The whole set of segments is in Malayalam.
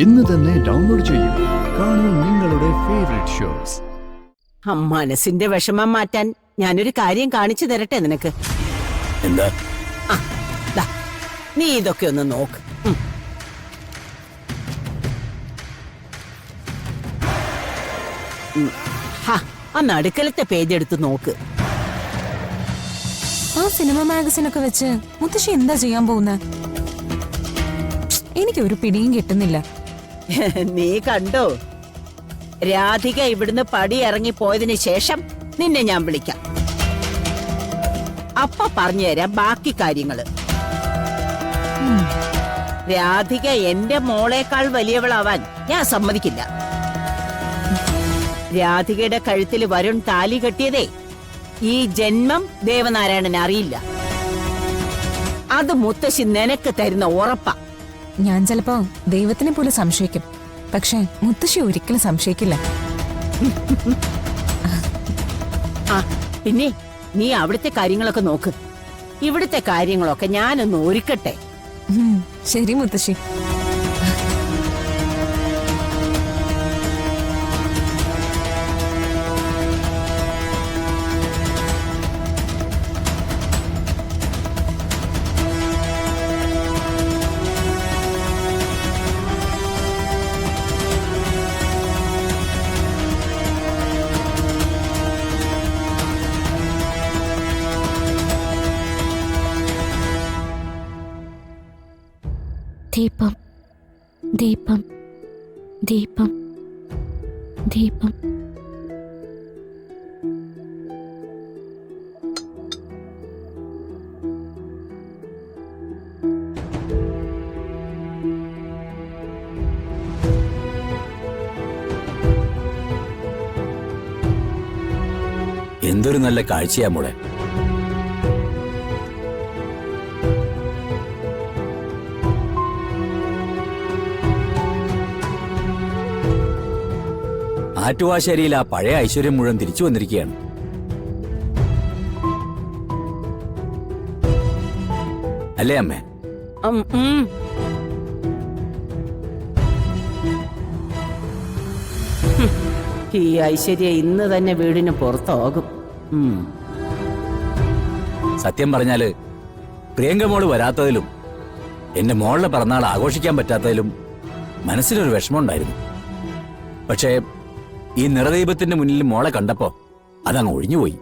ഇന്ന് തന്നെ ഡൗൺലോഡ് ചെയ്യൂ. കാണൂ നിങ്ങളുടെ ഫേവറേറ്റ് ഷോസ്. മനസ്സിന്റെ വിഷമം മാറ്റാൻ ഞാനൊരു കാര്യം കാണിച്ചു തരട്ടെ നിനക്ക്. എന്താ? നീ ഇതൊക്കെ ഒന്ന് നോക്ക്. ആ നടുക്കലത്തെ പേജ് എടുത്ത് നോക്ക്. ആ സിനിമ മാഗസിനൊക്കെ വെച്ച് മുത്തശ്ശി എന്താ ചെയ്യാൻ പോകുന്നത്? എനിക്ക് ഒരു പിടിയും കിട്ടുന്നില്ല. നീ കണ്ടോ? രാധിക ഇവിടുന്ന് പടി ഇറങ്ങി പോയതിനു ശേഷം നിന്നെ ഞാൻ വിളിക്കാം. അപ്പ പറഞ്ഞുതരാം ബാക്കി കാര്യങ്ങള്. രാധിക എന്റെ മോളേക്കാൾ വലിയവളാവാൻ ഞാൻ സമ്മതിക്കില്ല. രാധികയുടെ കഴുത്തിൽ വരുൺ താലി കെട്ടിയതേ ഈ ജന്മം ദേവനാരായണൻ അറിയില്ല. അത് മുത്തശ്ശി നിനക്ക് തരുന്ന ഉറപ്പാ. ഞാൻ ചിലപ്പോ ദൈവത്തിനെ പോലെ സംശയിക്കും, പക്ഷെ മുത്തശ്ശി ഒരിക്കലും സംശയിക്കില്ല. പിന്നെ നീ അവിടുത്തെ കാര്യങ്ങളൊക്കെ നോക്ക്. ഇവിടുത്തെ കാര്യങ്ങളൊക്കെ ഞാനൊന്ന് ഒരുക്കട്ടെ. ശരി മുത്തശ്ശി. ദീപം ദീപം ദീപം ദീപം. എന്തൊരു നല്ല കാഴ്ചയാ മോളെ. ആറ്റുവാശ്ശേരിയിൽ ആ പഴയ ഐശ്വര്യം മുഴുവൻ തിരിച്ചു വന്നിരിക്കുകയാണ്. അല്ലേ അമ്മേ? ഈ ഐശ്വര്യ ഇന്ന് തന്നെ വീടിന് പുറത്താകും. സത്യം പറഞ്ഞാല് പ്രിയങ്ക മോള് വരാത്തതിലും എന്റെ മോളുടെ പിറന്നാൾ ആഘോഷിക്കാൻ പറ്റാത്തതിലും മനസ്സിലൊരു വിഷമമുണ്ടായിരുന്നു. പക്ഷേ ഈ നിറദീപത്തിന്റെ മുന്നിൽ മോളെ കണ്ടപ്പോ അതങ്ങ് ഒഴിഞ്ഞുപോയി.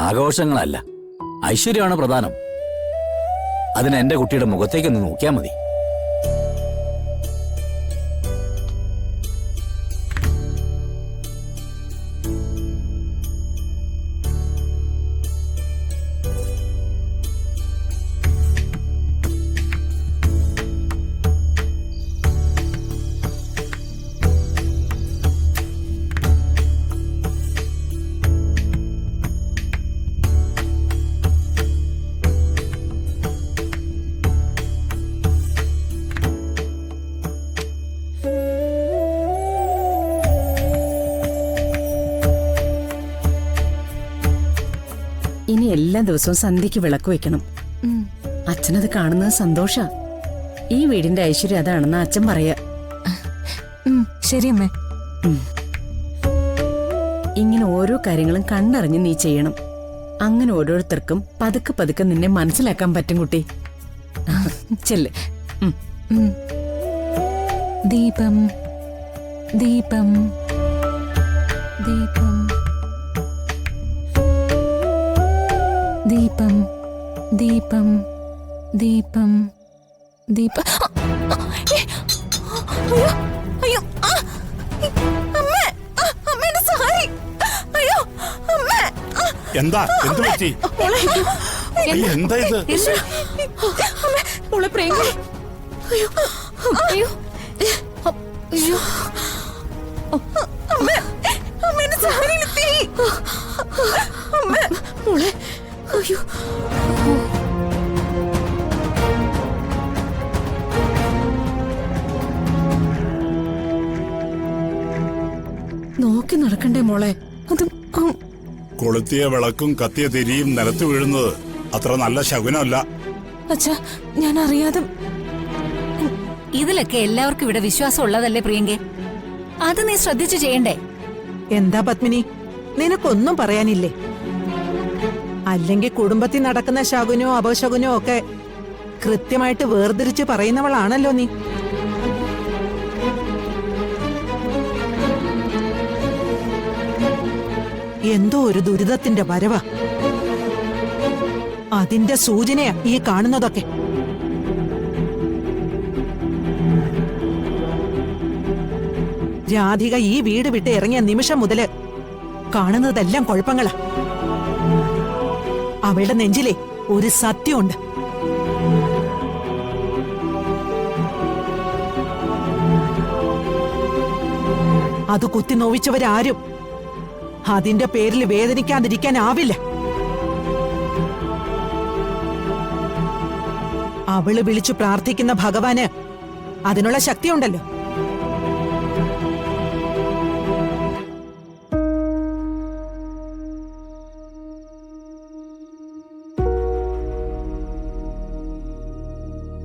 ആഘോഷങ്ങളല്ല, ഐശ്വര്യമാണ് പ്രധാനം. അതിന് എന്റെ കുട്ടിയുടെ മുഖത്തേക്കൊന്ന് നോക്കിയാൽ മതി. ഇനി എല്ലാ ദിവസവും സന്ധ്യക്ക് വിളക്ക് വെക്കണം. അച്ഛനത് കാണുന്നത് സന്തോഷ. ഈ വീടിന്റെ ഐശ്വര്യം അതാണെന്ന് അച്ഛൻ പറയാ. ശരി അമ്മേ. ഇങ്ങനെ ഓരോ കാര്യങ്ങളും കണ്ടറിഞ്ഞ് നീ ചെയ്യണം. അങ്ങനെ ഓരോരുത്തർക്കും പതുക്കെ പതുക്കെ നിന്നെ മനസ്സിലാക്കാൻ പറ്റും കുട്ടി. ചെല്ല്. ദീപം ദീപം ദീപം ദീപം ദീപം ദീപം ദീപം. അയ്യോ അമ്മേ, അമ്മേന്റെ സാരി. അയ്യോ അമ്മേ. എന്താ? എന്ത് പറ്റി? എന്താ ഇത്? അമ്മേ മോളെ പ്രേംഗ. അയ്യോ അയ്യോ അയ്യോ അമ്മേ, അമ്മേന്റെ സാരിയിൽ തീ. അമ്മേ മോളെ. അയ്യോ നോക്കി നടക്കണ്ടേ മോളെ? അത് കൊളുത്തിയ വിളക്കും കത്തിയ തിരിയും നിലത്ത് വീഴുന്നത് അത്ര നല്ല ശകുനമല്ല. അച്ഛാ ഞാൻ അറിയാതെ. ഇതിലൊക്കെ എല്ലാവർക്കും ഇവിടെ വിശ്വാസം ഉള്ളതല്ലേ പ്രിയങ്കെ? അത് നീ ശ്രദ്ധിച്ചു ചെയ്യണ്ടേ? എന്താ പത്മിനി, നിനക്കൊന്നും പറയാനില്ലേ? അല്ലെങ്കിൽ കുടുംബത്തിൽ നടക്കുന്ന ശകുനോ അപശകുനോ ഒക്കെ കൃത്യമായിട്ട് വേർതിരിച്ച് പറയുന്നവളാണല്ലോ നീ. എന്തോ ഒരു ദുരിതത്തിന്റെ വരവ, അതിന്റെ സൂചനയാ ഈ കാണുന്നതൊക്കെ. രാധിക ഈ വീട് വിട്ട് ഇറങ്ങിയ നിമിഷം മുതല് കാണുന്നതെല്ലാം കുഴപ്പങ്ങളാ. അവളുടെ നെഞ്ചിലെ ഒരു സത്യമുണ്ട്. അത് കുത്തി നോവിച്ചവരാരും അതിന്റെ പേരിൽ വേദനിക്കാതിരിക്കാനാവില്ല. അവള് വിളിച്ചു പ്രാർത്ഥിക്കുന്ന ഭഗവാന് അതിനുള്ള ശക്തിയുണ്ടല്ലോ.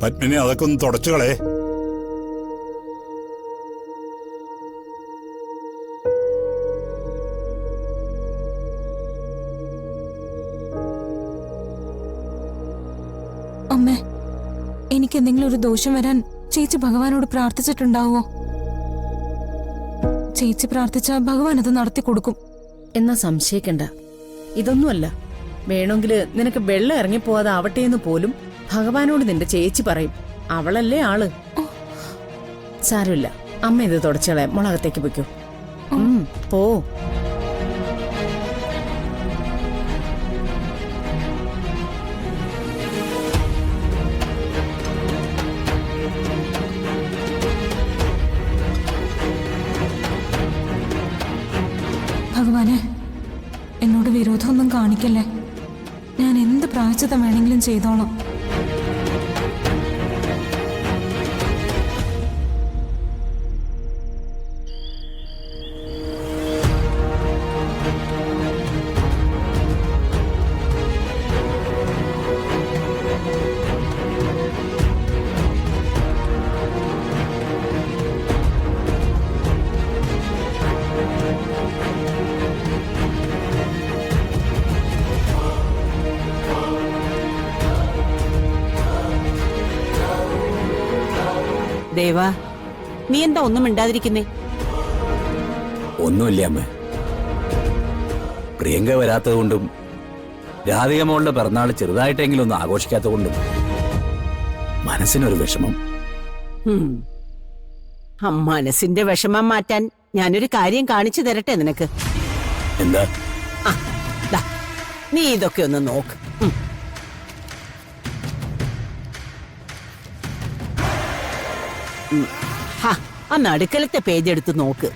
പത്മിനി അതൊക്കെ ഒന്ന് തുടച്ചുകളേ. അമ്മേ, എനിക്ക് എന്തെങ്കിലും ഒരു ദോഷം വരാൻ ചേച്ചി ഭഗവാനോട് പ്രാർത്ഥിച്ചിട്ടുണ്ടാവോ? ചേച്ചി പ്രാർത്ഥിച്ച ഭഗവാൻ അത് നടത്തി കൊടുക്കും. എന്നാ സംശയിക്കണ്ട. ഇതൊന്നുമല്ല. വേണമെങ്കില് നിനക്ക് വെള്ളം ഇറങ്ങിപ്പോവാതെ ആവട്ടെ എന്ന് പോലും ഭഗവാനോട് നിന്റെ ചേച്ചി പറയും. അവളല്ലേ ആള്. സാരമില്ല, അമ്മ ഇത് തുടച്ചളെ. മുളകത്തേക്ക് പൊയ്ക്കോ. പോ. ഭഗവാനെ, എന്നോട് വിരോധമൊന്നും കാണിക്കല്ലേ. ഞാൻ എന്ത് പ്രായച്ചിത്തം വേണമെങ്കിലും ചെയ്തോളാം. ദേവാ, നീ എന്താ ഒന്നും മിണ്ടാതിരിക്കുന്നേ? ഒന്നുമില്ല അമ്മ. പ്രിയങ്ക വരാത്തത് കൊണ്ടും രാധിക മോളുടെ പിറന്നാൾ ചെറുതായിട്ടെങ്കിലും ഒന്ന് ആഘോഷിക്കാത്തത് കൊണ്ടും മനസ്സിനൊരു വിഷമം. മനസ്സിന്റെ വിഷമം മാറ്റാൻ ഞാനൊരു കാര്യം കാണിച്ചു തരട്ടെ നിനക്ക്. എന്താ? ദാ, നീ ഇതൊക്കെ ഒന്ന് നോക്ക്. ആ നടുക്കലത്തെ പേജ് എടുത്ത് നോക്ക്.